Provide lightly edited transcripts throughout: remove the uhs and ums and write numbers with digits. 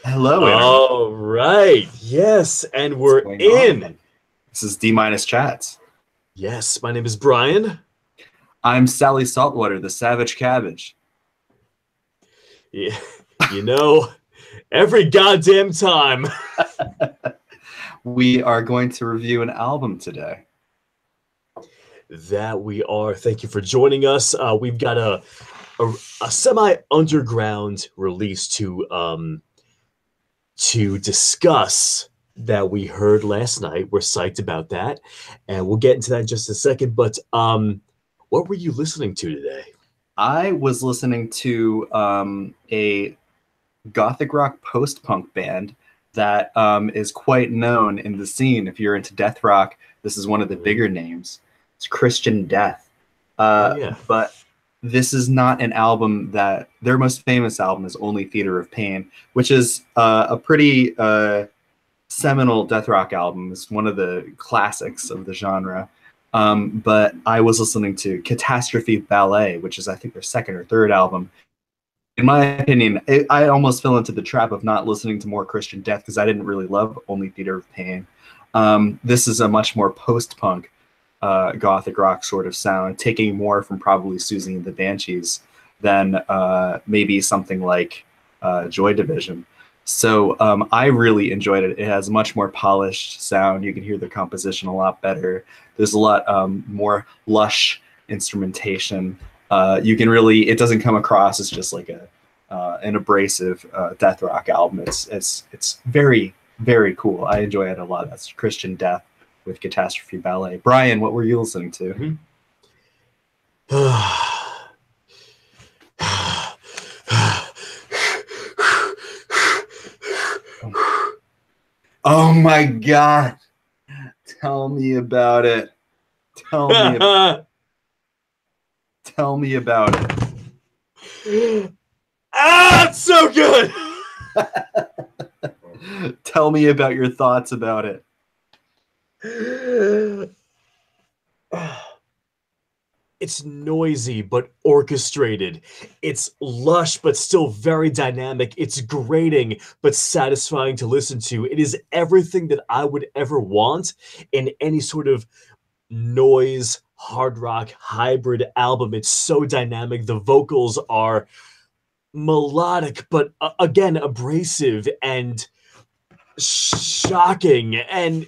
Hello, Internet. All right. Yes, and What's we're going in. on? This is D minus chats. Yes, my name is Brian. I'm Sally Saltwater, the Savage Cabbage. Yeah, you know, every goddamn time. We are going to review an album today. That we are. Thank you for joining us. We've got a, a semi underground release to discuss that we heard last night. We're psyched about that, and we'll get into that in just a second. But what were you listening to today? I was listening to a gothic rock post punk band that is quite known in the scene. If you're into death rock, this is one of the bigger names. It's Christian Death. Oh yeah. But this is not an album that their most famous album is Only Theater of Pain, which is a pretty seminal death rock album. It's one of the classics of the genre. But I was listening to Catastrophe Ballet, which is I think their second or third album. In my opinion, I almost fell into the trap of not listening to more Christian Death because I didn't really love Only Theater of Pain. This is a much more post-punk gothic rock sort of sound, taking more from probably Susie and the Banshees than maybe something like Joy Division. So I really enjoyed it. It has much more polished sound. You can hear the composition a lot better. There's a lot more lush instrumentation. You can really, it doesn't come across as just like an abrasive death rock album. It's very, very cool. I enjoy it a lot. That's Christian Death with Catastrophe Ballet. Brian, what were you listening to? Oh my God. Tell me about it. Tell me about Tell me about it. It's so good. Tell me about your thoughts about it. It's noisy but orchestrated. It's lush but still very dynamic. It's grating but satisfying to listen to. It is everything that I would ever want in any sort of noise hard rock hybrid album. It's so dynamic. The vocals are melodic but again abrasive and shocking and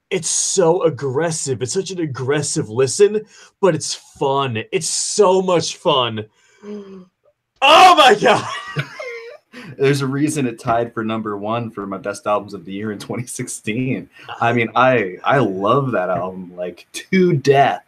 it's so aggressive. It's such an aggressive listen, but it's fun. It's so much fun. Oh my God. There's a reason it tied for #1 for my best albums of the year in 2016. I mean, I love that album like to death.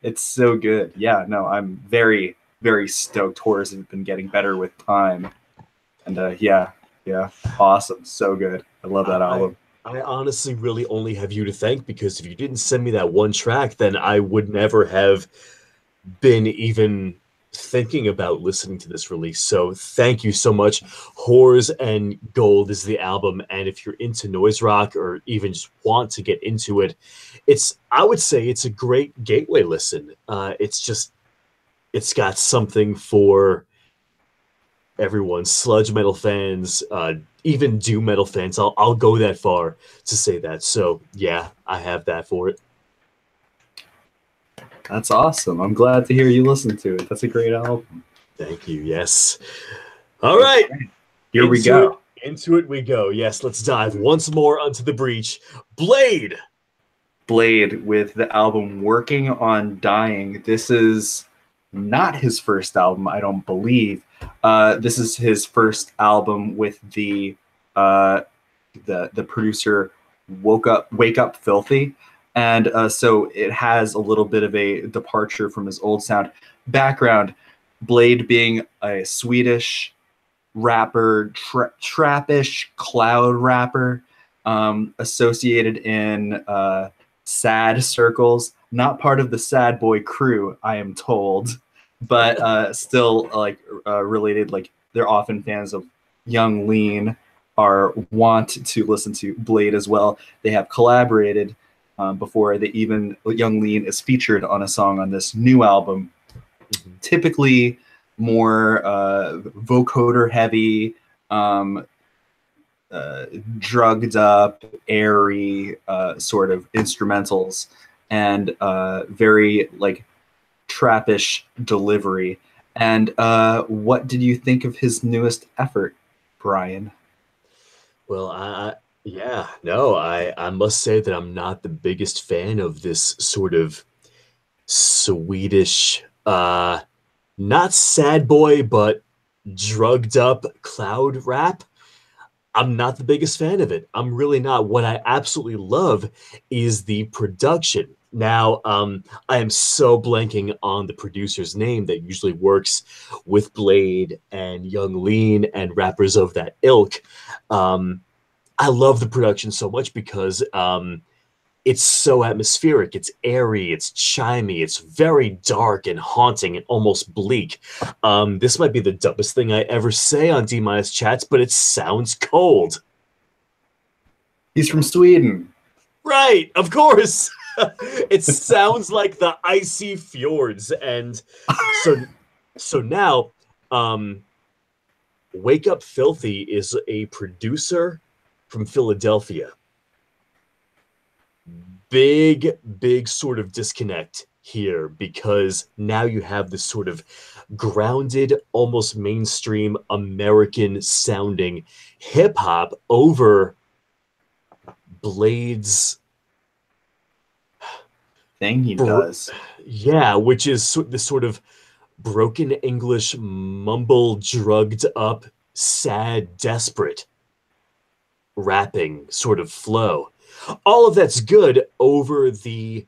It's so good. Yeah, no, I'm very, very stoked. Horrors have been getting better with time. And yeah, awesome. So good. I love that album. I honestly really only have you to thank because if you didn't send me that one track, then I would never have been even thinking about listening to this release. So thank you so much. Whores and Gold is the album, and if you're into noise rock or even just want to get into it, I would say it's a great gateway listen. It's got something for everyone, sludge metal fans, even doom metal fans. I'll go that far to say that. So yeah, I have that for it. That's awesome. I'm glad to hear you listen to it. That's a great album. Thank you. Yes. All right. Here we go. Into it we go. Yes, let's dive once more onto the breach. Blade with the album Working on Dying. This is not his first album, I don't believe. This is his first album with the producer Wake Up Filthy. And so it has a little bit of a departure from his old sound. Background, Blade being a Swedish rapper, trappish cloud rapper, associated in sad circles. Not part of the sad boy crew, I am told, but still like related. Like they're often fans of Young Lean, are want to listen to Blade as well. They have collaborated before they even Young Lean is featured on a song on this new album. Typically more vocoder heavy, um, drugged up, airy sort of instrumentals, and very like trappish delivery. And what did you think of his newest effort, Brian? Well, yeah, no, I must say that I'm not the biggest fan of this sort of Swedish, not sad boy, but drugged up cloud rap. I'm not the biggest fan of it. I'm really not. What I absolutely love is the production. Now, I am so blanking on the producer's name that usually works with Bladee and Young Lean and rappers of that ilk. Um, I love the production so much because it's so atmospheric. It's airy. It's chimey. It's very dark and haunting and almost bleak. This might be the dumbest thing I ever say on D minus chats, but it sounds cold. He's from Sweden. Right, of course. It sounds like the icy fjords, and so now, Wake Up Filthy is a producer from Philadelphia. Big sort of disconnect here because now you have this sort of grounded, almost mainstream American sounding hip hop over Blade's thing he does. Yeah, which is this sort of broken English, mumble, drugged up, sad, desperate rapping sort of flow. All of that's good over the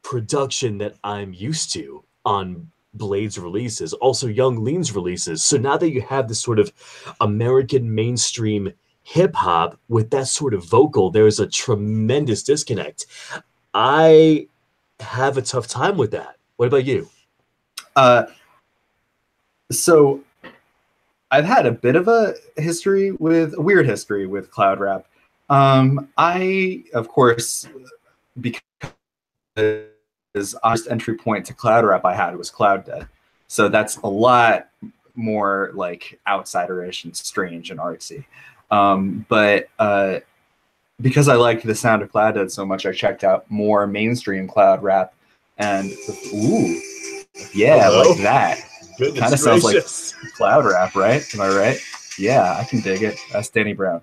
production that I'm used to on Blade's releases, also Young Lean's releases. So now that you have this sort of American mainstream hip hop with that sort of vocal, there's a tremendous disconnect. I have a tough time with that. What about you? So I've had a bit of a weird history with cloud rap. I, of course, because our entry point to cloud rap I had was Cloud Dead. So that's a lot more like outsiderish and strange and artsy. But because I liked the sound of Cloud Dead so much, I checked out more mainstream cloud rap, and ooh, yeah, Hello? like that. Kind of sounds like cloud rap, right? Am I right? Yeah, I can dig it. That's Danny Brown.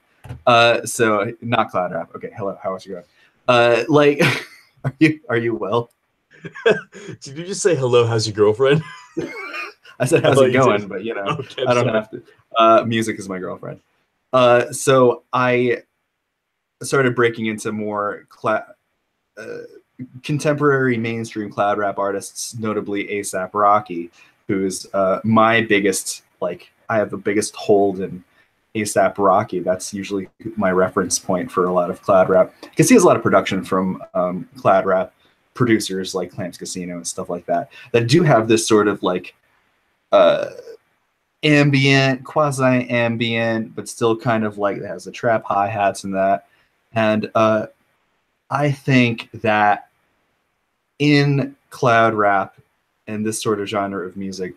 So not cloud rap. Okay, hello. How is it going? Like, are you well? Did you just say hello? How's your girlfriend? I said how's it going, but you know, okay, I don't have to. Music is my girlfriend. So I started breaking into more contemporary mainstream cloud rap artists, notably ASAP Rocky, who's my biggest, like, I have the biggest hold in ASAP Rocky. That's usually my reference point for a lot of cloud rap, because he has a lot of production from cloud rap producers like Clams Casino and stuff like that do have this sort of like ambient, quasi-ambient, but still kind of like it has the trap hi-hats and that. And I think that in cloud rap and this sort of genre of music,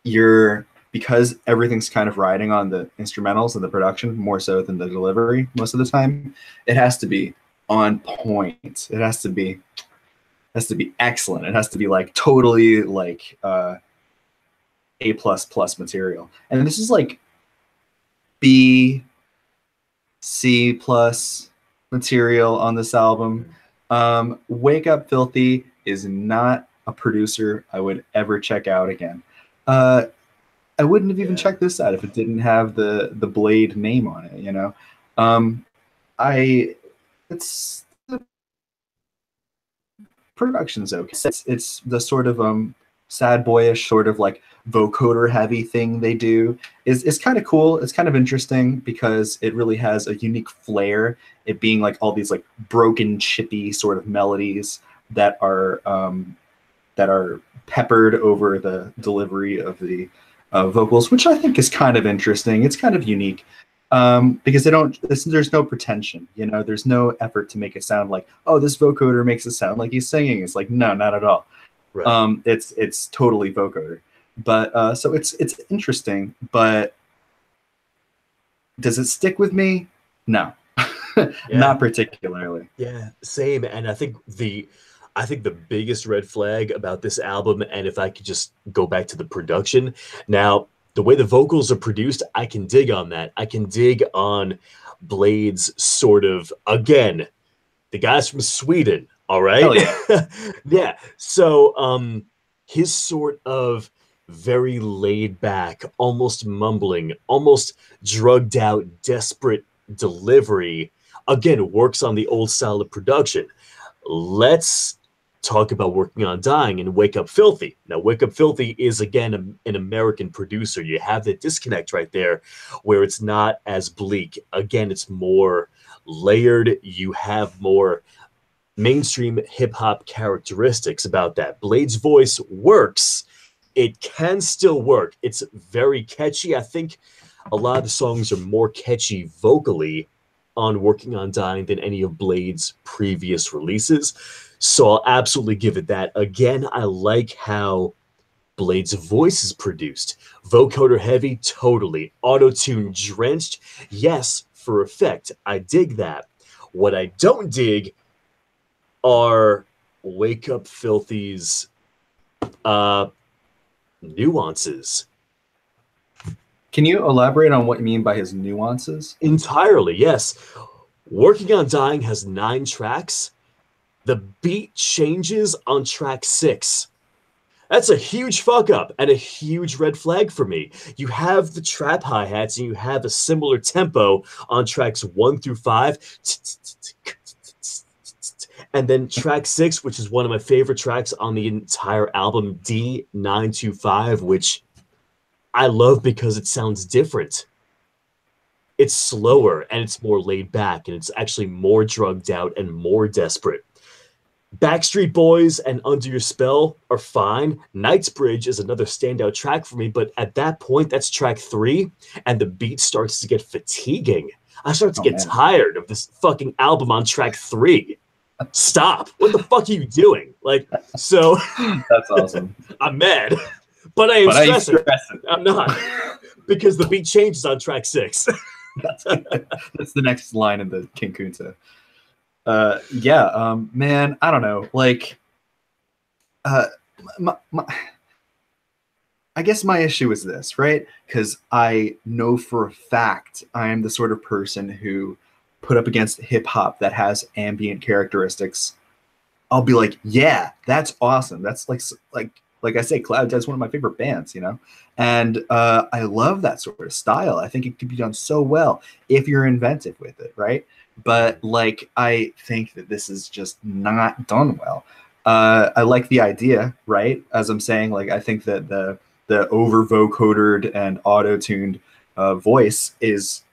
because everything's kind of riding on the instrumentals and the production more so than the delivery most of the time, it has to be on point. It has to be excellent. It has to be like totally like A++ material. And this is like B, C+ material on this album. Wake Up Filthy is not a producer I would ever check out again. I wouldn't have even checked this out if it didn't have the Bladee name on it, you know. It's the production's okay. It's the sort of sad boyish sort of like vocoder heavy thing they do is kind of cool. It's kind of interesting because it really has a unique flair, it being like all these like broken chippy sort of melodies that are peppered over the delivery of the vocals, which I think is kind of interesting. It's kind of unique because there's no pretension, you know, there's no effort to make it sound like, oh, this vocoder makes it sound like he's singing. It's like, no, not at all. Right. It's totally vocoder. But so it's interesting, but Does it stick with me? No, Yeah. not particularly. Yeah, same. And I think the biggest red flag about this album, and if I could just go back to the production, now the way the vocals are produced, I can dig on that. I can dig on Blade's sort of, again, the guy's from Sweden, all right? Hell yeah. Yeah. So his sort of very laid back, almost mumbling, almost drugged out, desperate delivery again works on the old style of production. Let's talk about Working on Dying and Wake Up Filthy. Now, Wake Up Filthy is again an American producer. You have the disconnect right there where it's not as bleak. Again, it's more layered. You have more mainstream hip hop characteristics about that. Blade's voice works. It can still work. It's very catchy. I think a lot of the songs are more catchy vocally on Working on Dying than any of Blade's previous releases. So I'll absolutely give it that. Again, I like how Blade's voice is produced. Vocoder heavy, totally. Auto-tune drenched, yes, for effect. I dig that. What I don't dig are Wake Up Filthy's nuances. Can you elaborate on what you mean by his nuances? Entirely, yes. Working on Dying has 9 tracks. The beat changes on track 6. That's a huge fuck up and a huge red flag for me. You have the trap hi-hats and you have a similar tempo on tracks 1 through 5. And then track 6, which is one of my favorite tracks on the entire album, D925, which I love because it sounds different. It's slower and it's more laid back and it's actually more drugged out and more desperate. Backstreet Boys and Under Your Spell are fine. Knightsbridge is another standout track for me, but at that point, that's track 3, and the beat starts to get fatiguing. I start to get tired of this fucking album on track 3. Stop. What the fuck are you doing? Like, so... That's awesome. I'm mad. But I am stressing. I'm not. Because the beat changes on track 6. That's the next line in the King Kunta. Man, I don't know. Like, I guess my issue is this, right? Because I know for a fact I am the sort of person who put up against hip hop that has ambient characteristics. I'll be like, yeah, that's awesome. That's like I say, Cloud Dead's one of my favorite bands, you know? And I love that sort of style. I think it could be done so well if you're inventive with it, right? But like, I think that this is just not done well. I like the idea, right? As I'm saying, like, I think that the over vocodered and auto-tuned voice is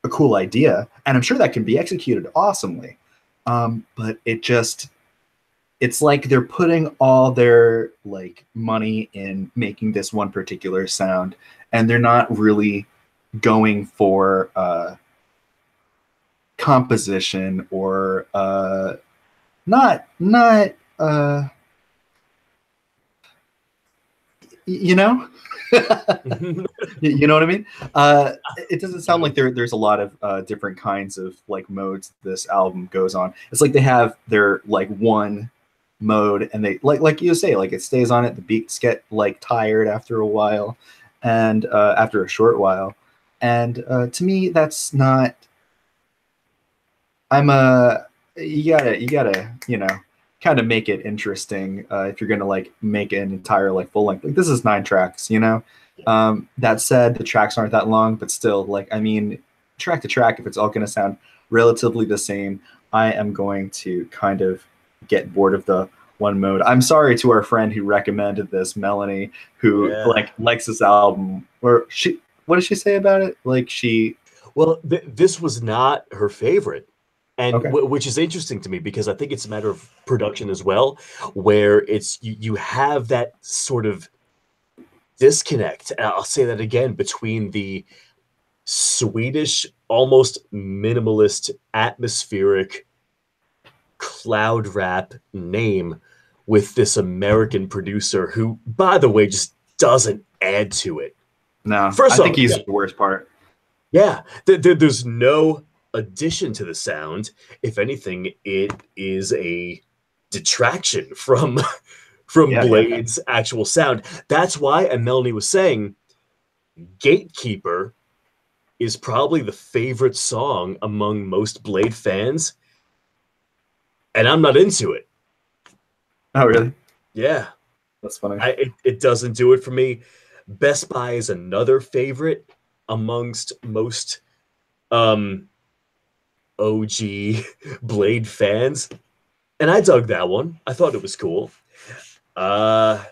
a cool idea. And I'm sure that can be executed awesomely. But it's like they're putting all their like money in making this one particular sound, and they're not really going for composition or not you know. You know what I mean? It doesn't sound like there's a lot of different kinds of like modes this album goes on. It's like they have their like one mode, and they like you say, like it stays on it. The beats get like tired after a while, and after a short while, and to me that's not. You gotta kind of make it interesting if you're gonna like make an entire like full length. Like this is 9 tracks, you know. That said, the tracks aren't that long, but still, like, I mean, track to track, if it's all gonna sound relatively the same, I am going to kind of get bored of the one mode. I'm sorry to our friend who recommended this, Melanie, who like likes this album. Or what did she say about it? Like this was not her favorite. And okay. Which is interesting to me because I think it's a matter of production as well, where it's you have that sort of disconnect. And I'll say that again, between the Swedish, almost minimalist, atmospheric cloud rap name with this American producer who, by the way, just doesn't add to it. No, I think he's the worst part. Yeah, there's no addition to the sound. If anything, it is a detraction from from Yeah, yeah. Blade's actual sound. That's why, and Melanie was saying, Gatekeeper is probably the favorite song among most Blade fans, and I'm not into it. Oh, really? Yeah, That's funny. it doesn't do it for me. Best Buy is another favorite amongst most um OG Blade fans, and I dug that one. I thought it was cool. Uh,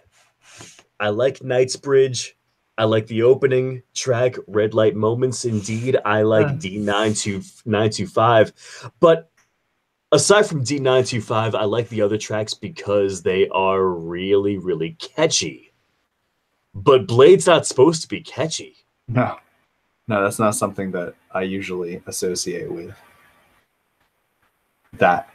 I like Knightsbridge. I like the opening track, Red Light Moments. Indeed, I like D925. But aside from D925, I like the other tracks because they are really, really catchy. But Blade's not supposed to be catchy. No, no, that's not something that I usually associate with that.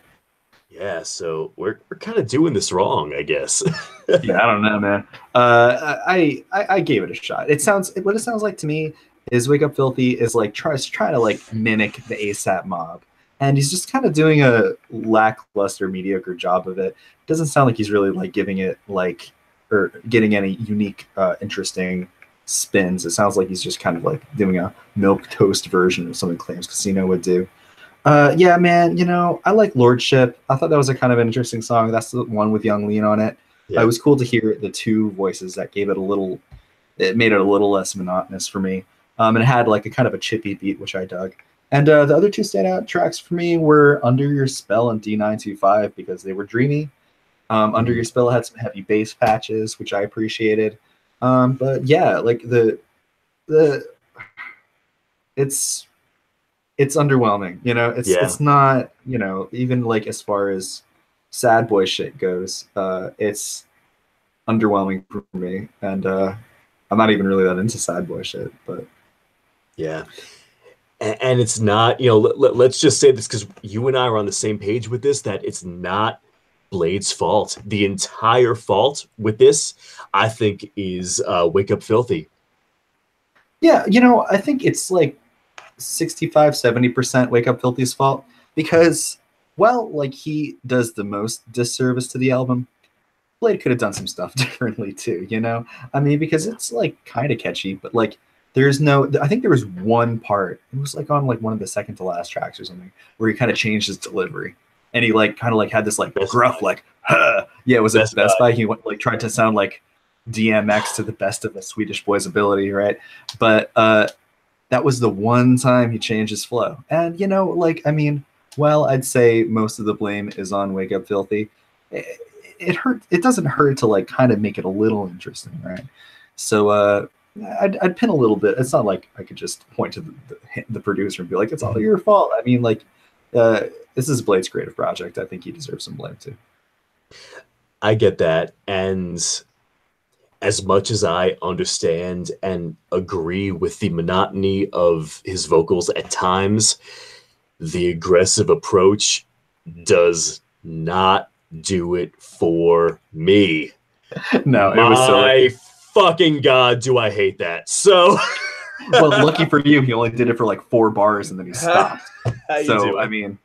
Yeah, so we're kind of doing this wrong, I guess. Yeah, I don't know, man. I gave it a shot. What it sounds like to me is Wake Up Filthy is like trying to like mimic the ASAP Mob, and he's just kind of doing a lackluster, mediocre job of it. Doesn't sound like he's really like giving it like or getting any unique, interesting spins. It sounds like he's just kind of like doing a milk toast version of something Claims Casino would do. Yeah, man, I like Lordship. I thought that was a kind of an interesting song. That's the one with Young Lean on it. Yeah. It was cool to hear the two voices that it made it a little less monotonous for me. And it had like a kind of a chippy beat, which I dug. And the other two standout tracks for me were Under Your Spell and D925 because they were dreamy. Under Your Spell had some heavy bass patches, which I appreciated. But yeah, like it's underwhelming, it's not, even like as far as sad boy shit goes, it's underwhelming for me, and I'm not even really that into sad boy shit, but yeah. And it's not, let's just say this because you and I are on the same page with this, that it's not Blade's fault. The entire fault with this, I think, is Wake Up Filthy. Yeah, I think it's like 65-70% Wake Up Filthy's fault because, well, like he does the most disservice to the album. Blade could have done some stuff differently too, I mean, because it's like kind of catchy, but like I think there was one part, it was like on like one of the second to last tracks or something, where he kind of changed his delivery and he like kind of like had this like gruff like huh. Yeah, it was Best Buy. He went, like tried to sound like DMX to the best of a Swedish boy's ability, right? But that was the one time he changed his flow. And, I mean, well, I'd say most of the blame is on Wake Up Filthy. It hurt. It doesn't hurt to like kind of make it a little interesting, right? So I'd pin a little bit. It's not like I could just point to the producer and be like, it's all your fault. I mean, like, this is Blade's creative project. I think he deserves some blame too. I get that. And as much as I understand and agree with the monotony of his vocals at times, the aggressive approach does not do it for me. No, it was silly. Fucking God, do I hate that. So, well, lucky for you, he only did it for like 4 bars and then he stopped. So, I mean,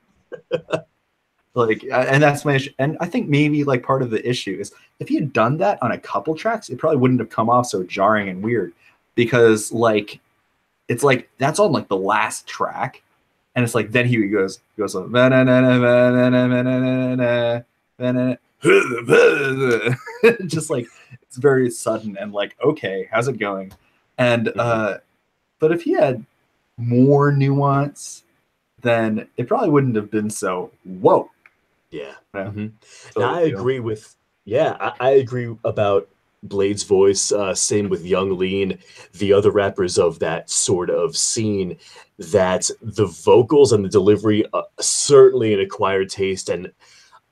like, and that's my issue. And I think maybe like part of the issue is if he had done that on a couple tracks, it probably wouldn't have come off so jarring and weird because like, it's like, that's on like the last track. And it's like, then he goes like, just like, it's very sudden and like, okay, how's it going? And, but if he had more nuance, then it probably wouldn't have been so, whoa. Yeah. Now, I agree with, I agree about Blade's voice. Same with Young Lean, the other rappers of that sort of scene, that the vocals and the delivery certainly an acquired taste. And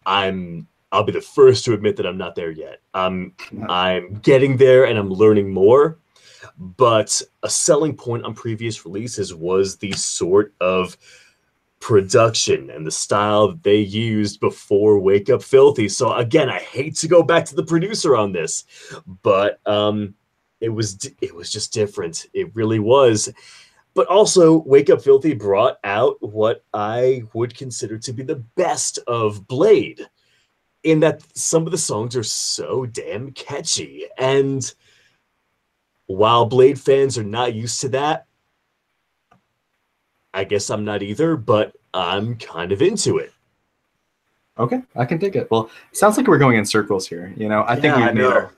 I'll be the first to admit that I'm not there yet. I'm getting there and I'm learning more. But a selling point on previous releases was the sort of production and the style that they used before Wake Up Filthy. So again, I hate to go back to the producer on this, but it was just different. It really was. But also, Wake Up Filthy brought out what I would consider to be the best of Bladee, in that some of the songs are so damn catchy. And while Bladee fans are not used to that, I guess I'm not either, but I'm kind of into it. Okay, I can take it. Well, it sounds like we're going in circles here. You know, I think Yeah, I we've know.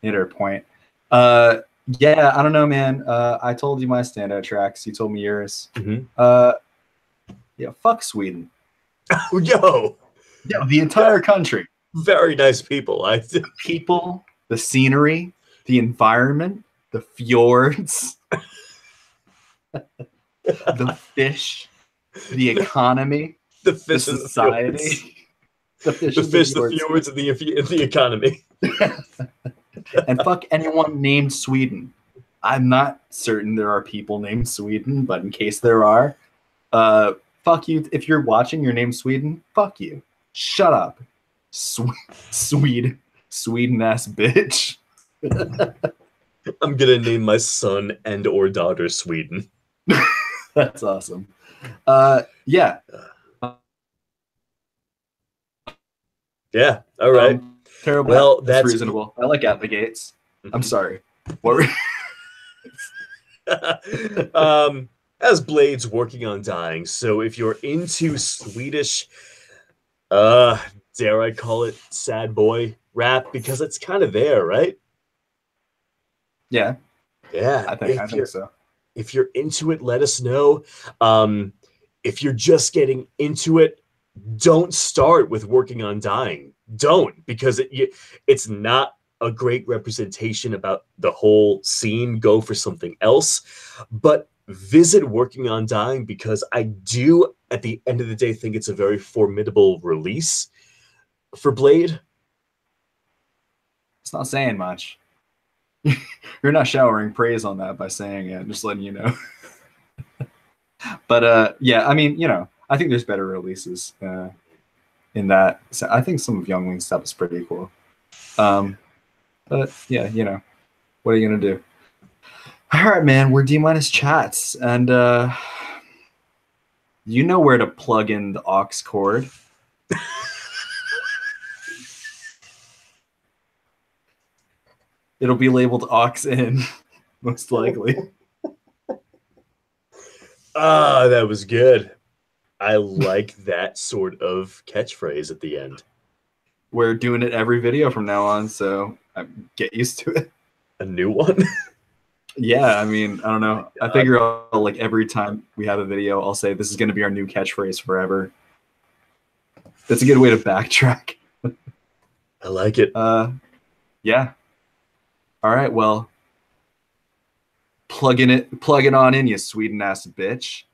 made our point. Uh, yeah, I don't know, man. I told you my standout tracks. You told me yours. Mhm. Yeah, fuck Sweden. Yo, Yeah, the entire country. very nice people. The people, the scenery, the environment, the fjords, the fish, the economy, The the fish and the fjords. society. The fish The and the fish, the fjords. fjords, and the economy. And fuck anyone named Sweden. I'm not certain there are people named Sweden, but in case there are, fuck you. If you're watching, your name's Sweden. Fuck you. Shut up, Swede, Sweden ass bitch. I'm gonna name my son and or daughter Sweden. That's awesome. Yeah. Yeah. All right. Terrible. Well, That's that's reasonable. I like at the gates. I'm Mhm. sorry. What were As Blade's working on dying, so if you're into Swedish, dare I call it sad boy rap, because it's kind of there, right? Yeah, Yeah. I think so. If you're into it, let us know. Um, if you're just getting into it, don't start with working on dying. Don't, because it's not a great representation about the whole scene. Go for something else, but visit working on dying, because I do, at the end of the day, think it's a very formidable release for Bladee. It's not saying much. You're not showering praise on that by saying it. Just letting you know. But yeah, I mean, you know, I think there's better releases in that. So I think some of Youngling's stuff is pretty cool. But yeah, you know, what are you gonna do? All right, man. We're D minus chats, and you know where to plug in the aux cord. It'll be labeled aux in, most likely. Ah, that was good. I like that sort of catchphrase at the end. We're doing it every video from now on, so get used to it. A new one? Yeah, I mean, I don't know. Oh I figure like every time we have a video, I'll say this is going to be our new catchphrase forever. That's a good way to backtrack. I like it. Yeah. All right. Well, plug it on in, you Sweden ass bitch.